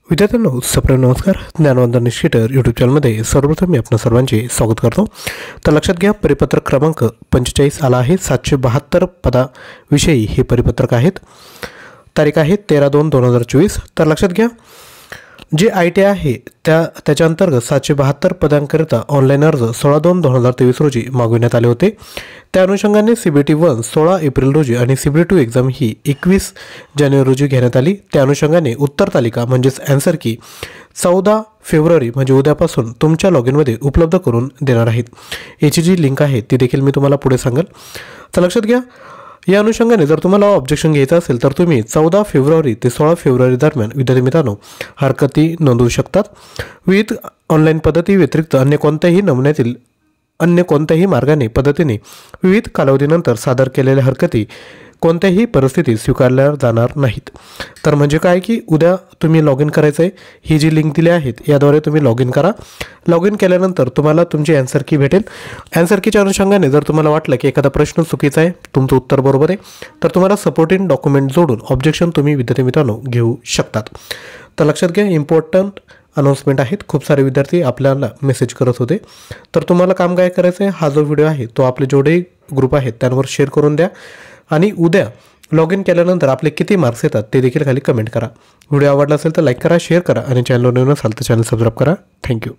विद्यार्थ्यांनो सप्रेम नमस्कार. ज्ञानवंदन निश्चितर यूट्यूब चॅनलमध्ये सर्वप्रथम मी आपणा सर्वांचे स्वागत करतो. तर लक्षात घ्या, परिपत्रक क्रमांक 45 आला आहे. 772 पदाविषयी हे परिपत्रक आहेत. तारीख आहे 13/2/2024. तर लक्षात घ्या, जे ITI आहे त्याच्या अंतर्गत 772 पदांकरिता ऑनलाईन अर्ज 16/2/2023 रोजी मागविण्यात आले होते. त्या अनुषंगाने CBT 1 16 एप्रिल रोजी आणि CBT 2 एक्झाम ही 21 जानेवारी रोजी घेण्यात आली. त्या अनुषंगाने उत्तर तालिका म्हणजेच ॲन्सर की 14 फेब्रुवारी म्हणजे उद्यापासून तुमच्या लॉगिनमध्ये उपलब्ध करून देणार आहेत. याची जी लिंक आहे ती देखील मी तुम्हाला पुढे सांगेल. तर लक्षात घ्या, या अनुषंगाने जर तुम्हाला ऑब्जेक्शन घ्यायचं असेल तर तुम्ही 14 फेब्रुवारी ते 16 फेब्रुवारी दरम्यान विद्यार्थी मित्रांनो हरकती नोंदवू शकतात. विविध ऑनलाईन पद्धती व्यतिरिक्त अन्य कोणत्याही मार्गाने पद्धतीने विविध कालावधीनंतर सादर केलेल्या हरकती कोणत्याही परिस्थितीत स्वीकारल्या जाणार नाहीत. तर म्हणजे काय की उद्या तुम्ही लॉग इन करायचं आहे. ही जी लिंक दिली आहेत याद्वारे तुम्ही लॉग इन करा. लॉग इन केल्यानंतर तुम्हाला तुमची ॲन्सर की भेटेल. ॲन्सर कीच्या अनुषंगाने जर तुम्हाला वाटलं की एखादा प्रश्न चुकीचा आहे, तुमचं उत्तर बरोबर आहे, तर तुम्हाला सपोर्टिंग डॉक्युमेंट जोडून ऑब्जेक्शन तुम्ही विद्यार्थी मित्रांनो घेऊ शकतात. तर लक्षात घ्या, इम्पॉर्टंट अनाउन्समेंट आहेत. खूप सारे विद्यार्थी आपल्याला मेसेज करत होते. तर तुम्हाला काम काय करायचं आहे, हा जो व्हिडिओ आहे तो आपले जेवढे ग्रुप आहेत त्यांवर शेअर करून द्या आणि उद्या लॉग इन केल्यानंतर आपले किती मार्क्स येतात ते देखील खाली कमेंट करा. व्हिडिओ आवडला असेल तर लाईक करा, शेअर करा आणि चॅनलवर नवीन असाल तर चॅनल सबस्क्राईब करा. थँक्यू.